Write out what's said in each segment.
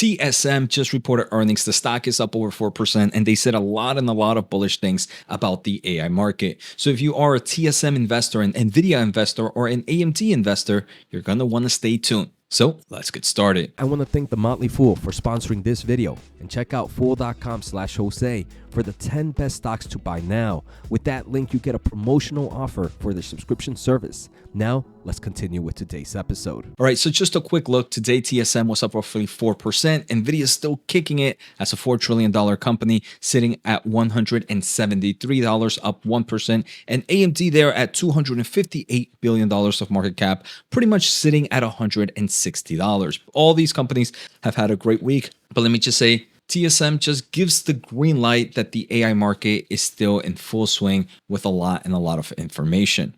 TSM just reported earnings. The stock is up over 4%, and they said a lot of bullish things about the AI market. So if you are a TSM investor, an NVIDIA investor, or an AMD investor, you're going to want to stay tuned. So let's get started. I want to thank The Motley Fool for sponsoring this video, and check out fool.com/Jose for the 10 best stocks to buy now. With that link, you get a promotional offer for their subscription service. Now, let's continue with today's episode. All right, so just a quick look. Today, TSM was up roughly 4%. NVIDIA is still kicking it as a $4 trillion company, sitting at $173, up 1%. And AMD there at $258 billion of market cap, pretty much sitting at $160. All these companies have had a great week, but let me just say, TSM just gives the green light that the AI market is still in full swing with a lot of information.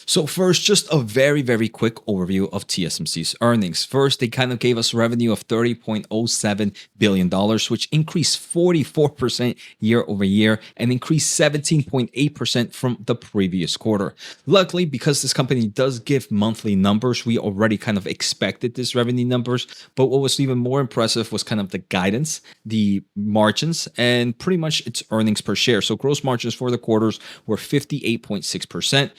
So first, just a very quick overview of TSMC's earnings. First, they kind of gave us revenue of $30.07 billion, which increased 44% year over year and increased 17.8% from the previous quarter. Luckily, because this company does give monthly numbers, we already kind of expected this revenue numbers. But what was even more impressive was kind of the guidance, the margins, and pretty much its earnings per share. So gross margins for the quarters were 58.6%.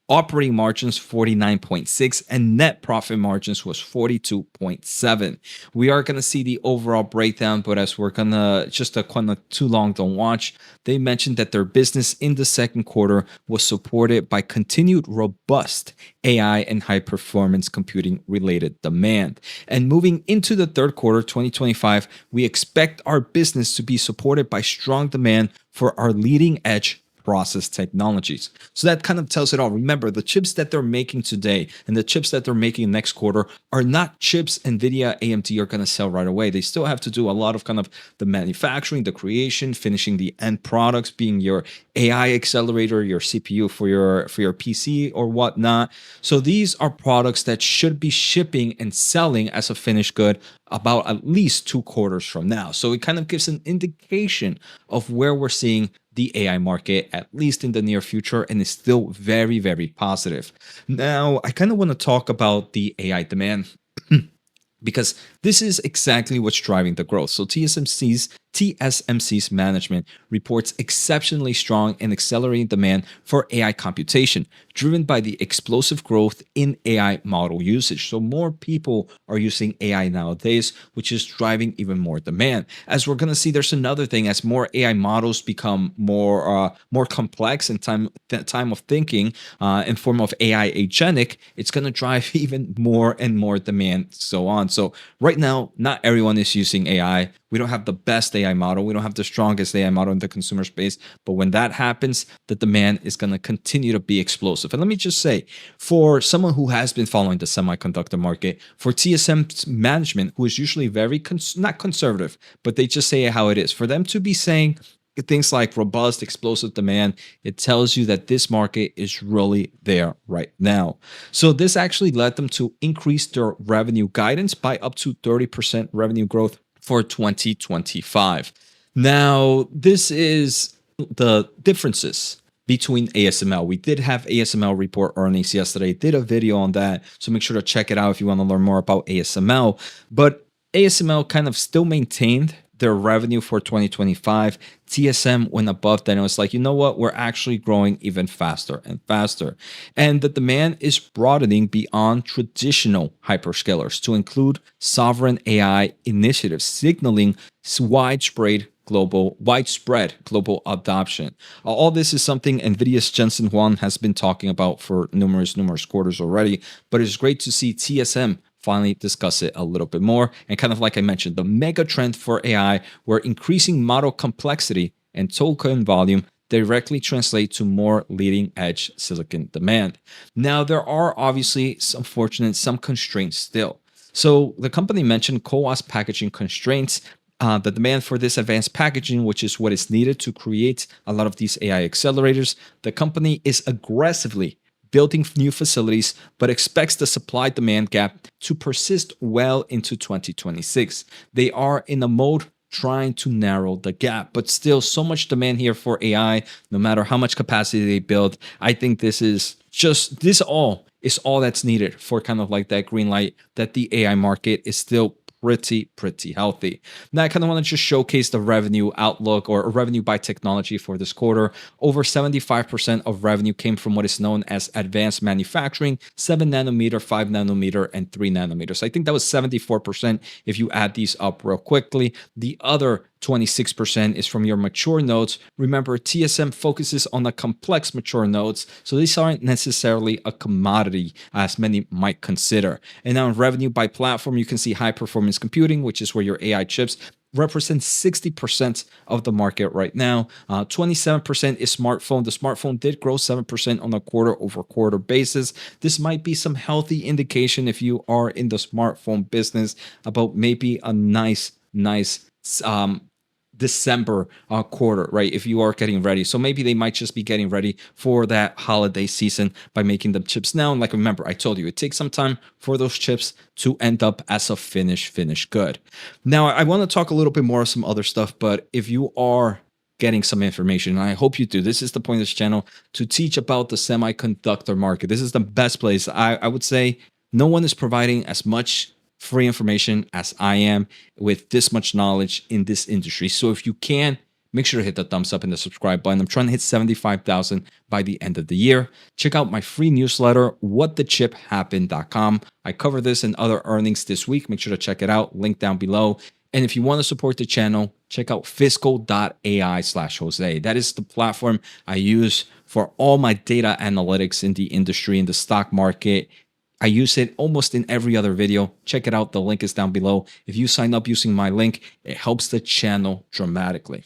Operating margins 49.6 and net profit margins was 42.7. We are going to see the overall breakdown, but as we're going to just a kind of too long don't watch, they mentioned that their business in the second quarter was supported by continued robust AI and high performance computing related demand. And moving into the third quarter 2025, we expect our business to be supported by strong demand for our leading edge process technologies. So that kind of tells it all. Remember, the chips that they're making today and the chips that they're making next quarter are not chips NVIDIA, AMD are going to sell right away. They still have to do a lot of kind of the manufacturing, the creation, finishing the end products, being your AI accelerator, your CPU for your PC or whatnot. So these are products that should be shipping and selling as a finished good about at least 2 quarters from now. So it kind of gives an indication of where we're seeing the AI market, at least in the near future, and is still very positive. Now, I kind of want to talk about the AI demand because this is exactly what's driving the growth. So TSMC's management reports exceptionally strong and accelerating demand for AI computation, driven by the explosive growth in AI model usage. So more people are using AI nowadays, which is driving even more demand. As we're going to see, there's another thing. As more AI models become more complex in time of thinking in form of AI agentic, it's going to drive even more and more demand, so on. So right now, not everyone is using AI. We don't have the best AI model. We don't have the strongest AI model in the consumer space. But when that happens, the demand is going to continue to be explosive. And let me just say, for someone who has been following the semiconductor market, for TSM's management, who is usually very, not conservative, but they just say it how it is, for them to be saying things like robust, explosive demand, it tells you that this market is really there right now. So this actually led them to increase their revenue guidance by up to 30% revenue growth for 2025. Now, this is the differences between ASML. We did have ASML report earnings yesterday, did a video on that, so make sure to check it out if you want to learn more about ASML. But ASML kind of still maintained their revenue for 2025. TSM went above that and it was like, you know what, we're actually growing even faster and faster. And the demand is broadening beyond traditional hyperscalers to include sovereign AI initiatives, signaling widespread global adoption. All this is something NVIDIA's Jensen Huang has been talking about for numerous quarters already, but it's great to see TSM finally discuss it a little bit more. And kind of like I mentioned, the mega trend for AI, where increasing model complexity and token volume directly translate to more leading edge silicon demand. Now, there are obviously some constraints still. So the company mentioned CoWoS packaging constraints. The demand for this advanced packaging, which is what is needed to create a lot of these AI accelerators, the company is aggressively building new facilities, but expects the supply-demand gap to persist well into 2026. They are in a mode trying to narrow the gap, but still so much demand here for AI, no matter how much capacity they build. I think this all is all that's needed for kind of like that green light that the AI market is still pretty healthy. Now, I kind of want to just showcase the revenue outlook or revenue by technology for this quarter. Over 75% of revenue came from what is known as advanced manufacturing, 7 nanometer, 5 nanometer, and 3 nanometers. I think that was 74% if you add these up real quickly. The other 26% is from your mature nodes. Remember, TSM focuses on the complex mature nodes, so these aren't necessarily a commodity as many might consider. And now in revenue by platform, you can see high performance computing, which is where your AI chips represents 60% of the market right now. 27% is smartphone. The smartphone did grow 7% on a quarter-over-quarter basis. This might be some healthy indication if you are in the smartphone business about maybe a nice December quarter, right? If you are getting ready. So maybe they might just be getting ready for that holiday season by making the chips now. And like, remember, I told you, it takes some time for those chips to end up as a finished good. Now, I want to talk a little bit more of some other stuff, but if you are getting some information, and I hope you do, this is the point of this channel, to teach about the semiconductor market. This is the best place. I would say no one is providing as much free information as I am with this much knowledge in this industry. So if you can, make sure to hit the thumbs up and the subscribe button. I'm trying to hit 75,000 by the end of the year. Check out my free newsletter, whatthechiphappened.com. I cover this and other earnings this week. Make sure to check it out. Link down below. And if you want to support the channel, check out fiscal.ai/Jose. That is the platform I use for all my data analytics in the industry, in the stock market. I use it almost in every other video. Check it out. The link is down below. If you sign up using my link, it helps the channel dramatically.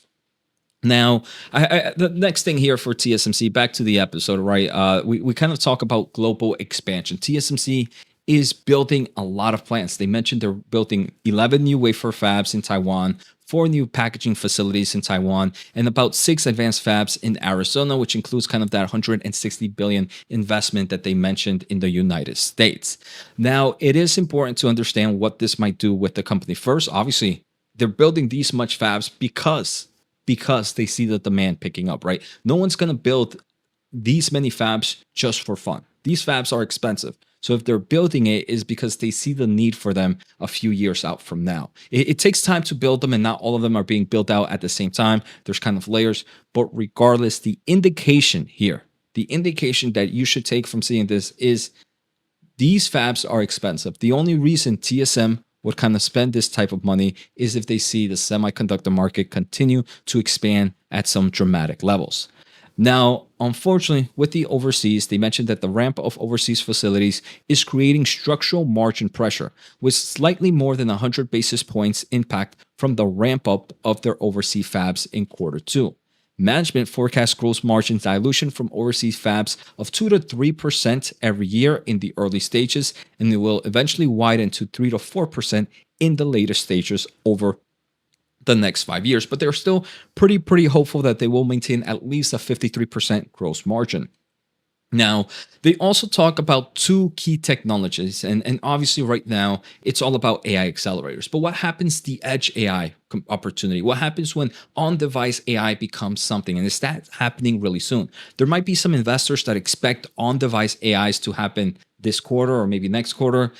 Now, the next thing here for TSMC, back to the episode, right? We kind of talk about global expansion. TSMC is building a lot of plants. They mentioned they're building 11 new wafer fabs in Taiwan, 4 new packaging facilities in Taiwan, and about 6 advanced fabs in Arizona, which includes kind of that 160 billion investment that they mentioned in the United States. Now, it is important to understand what this might do with the company. First, obviously, they're building these much fabs because they see the demand picking up, right? No one's going to build these many fabs just for fun. These fabs are expensive. So if they're building it, is because they see the need for them a few years out from now. It takes time to build them, and not all of them are being built out at the same time. There's kind of layers. But regardless, the indication here, the indication that you should take from seeing this is these fabs are expensive. The only reason TSM would kind of spend this type of money is if they see the semiconductor market continue to expand at some dramatic levels. Now, unfortunately, with the overseas, they mentioned that the ramp of overseas facilities is creating structural margin pressure, with slightly more than 100 basis points impact from the ramp up of their overseas fabs in Q2. Management forecasts gross margin dilution from overseas fabs of 2 to 3% every year in the early stages, and it will eventually widen to 3 to 4% in the later stages over the next 5 years, but they're still pretty hopeful that they will maintain at least a 53% gross margin. Now, they also talk about 2 key technologies, and obviously right now it's all about AI accelerators. But what happens the edge AI opportunity? What happens when on-device AI becomes something? And is that happening really soon? There might be some investors that expect on-device AIs to happen this quarter or maybe next quarter.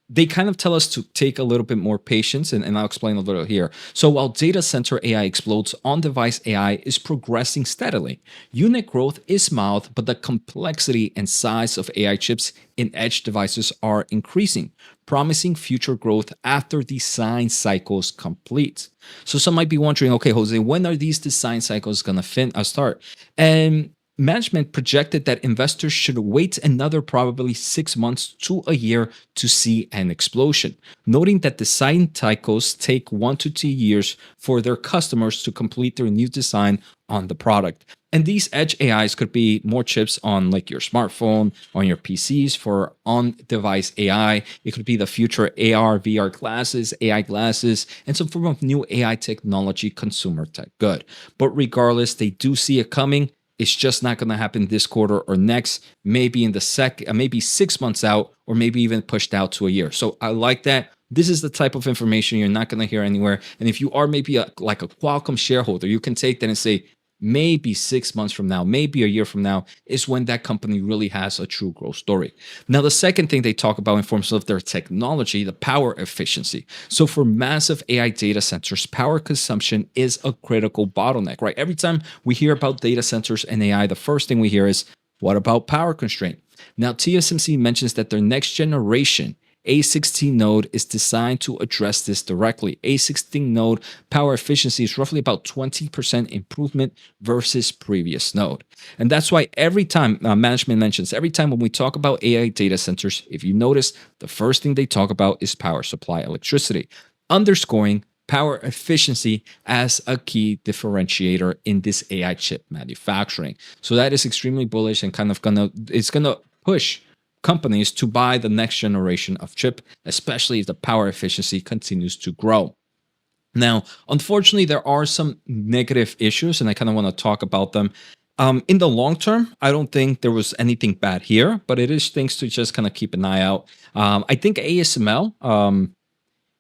They kind of tell us to take a little bit more patience, and I'll explain a little here. So while data center AI explodes, on-device AI is progressing steadily. Unit growth is mild, but the complexity and size of AI chips in edge devices are increasing, promising future growth after design cycles complete. So some might be wondering, okay, Jose, when are these design cycles going to start? And management projected that investors should wait another probably 6 months to a year to see an explosion, noting that design cycles take 1 to 2 years for their customers to complete their new design on the product. And these edge AIs could be more chips on like your smartphone, on your PCs for on-device AI. It could be the future AR, VR glasses, AI glasses, and some form of new AI technology consumer tech good. But regardless, they do see it coming. It's just not going to happen this quarter or next, maybe in the maybe 6 months out, or maybe even pushed out to a year. So I like that. This is the type of information you're not going to hear anywhere. And if you are maybe like a Qualcomm shareholder, you can take that and say, maybe 6 months from now, maybe a year from now, is when that company really has a true growth story. Now, the second thing they talk about in terms of their technology, the power efficiency. So for massive AI data centers, power consumption is a critical bottleneck, right? Every time we hear about data centers and AI, the first thing we hear is, what about power constraint? Now, TSMC mentions that their next generation A16 node is designed to address this directly. A16 node power efficiency is roughly about 20% improvement versus previous node. And that's why every time management mentions, every time when we talk about AI data centers, if you notice, the first thing they talk about is power supply electricity, underscoring power efficiency as a key differentiator in this AI chip manufacturing. So that is extremely bullish and kind of it's gonna push companies to buy the next generation of chip, especially if the power efficiency continues to grow. Now, unfortunately, there are some negative issues, and I kind of want to talk about them. In the long term, I don't think there was anything bad here, but it is things to just kind of keep an eye out. I think ASML,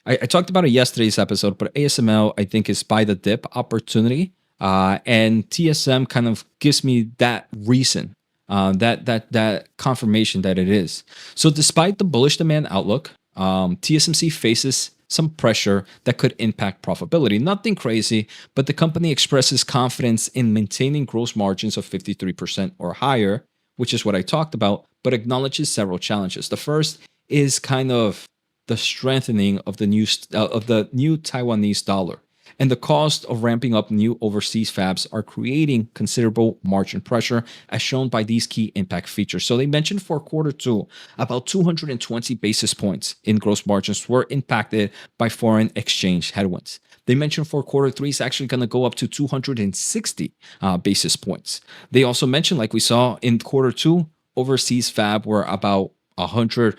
I talked about it yesterday's episode, but ASML, I think, is buy the dip opportunity. And TSM kind of gives me that reason, that confirmation that it is. So despite the bullish demand outlook, TSMC faces some pressure that could impact profitability. Nothing crazy, but the company expresses confidence in maintaining gross margins of 53% or higher, which is what I talked about, but acknowledges several challenges. The first is kind of the strengthening of the new Taiwanese dollar, and the cost of ramping up new overseas fabs are creating considerable margin pressure, as shown by these key impact features. So they mentioned for quarter two, about 220 basis points in gross margins were impacted by foreign exchange headwinds. They mentioned for quarter three, it's actually going to go up to 260 basis points. They also mentioned, like we saw in quarter two, overseas fab were about 100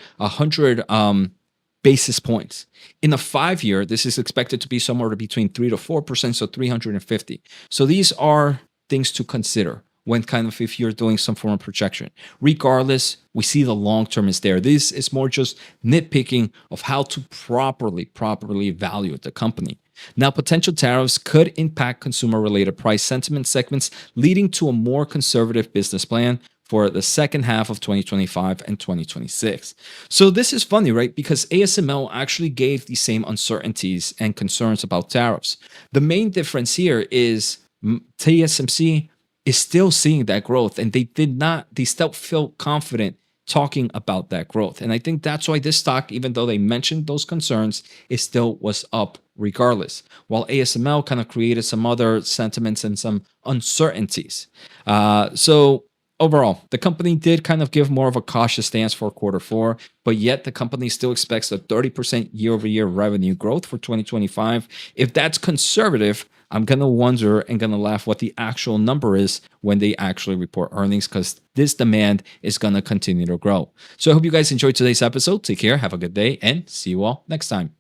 basis points. In a 5-year, this is expected to be somewhere between 3 to 4%, so 350. So these are things to consider when kind of if you're doing some form of projection. Regardless, we see the long term is there. This is more just nitpicking of how to properly value the company. Now, potential tariffs could impact consumer-related price sentiment segments, leading to a more conservative business plan for the second half of 2025 and 2026. So this is funny, right? Because ASML actually gave the same uncertainties and concerns about tariffs. The main difference here is TSMC is still seeing that growth, and they still feel confident talking about that growth. And I think that's why this stock, even though they mentioned those concerns, it still was up regardless, while ASML kind of created some other sentiments and some uncertainties. So overall, the company did kind of give more of a cautious stance for quarter four, but yet the company still expects a 30% year-over-year revenue growth for 2025. If that's conservative, I'm going to wonder and going to laugh what the actual number is when they actually report earnings, because this demand is going to continue to grow. So I hope you guys enjoyed today's episode. Take care, have a good day, and see you all next time.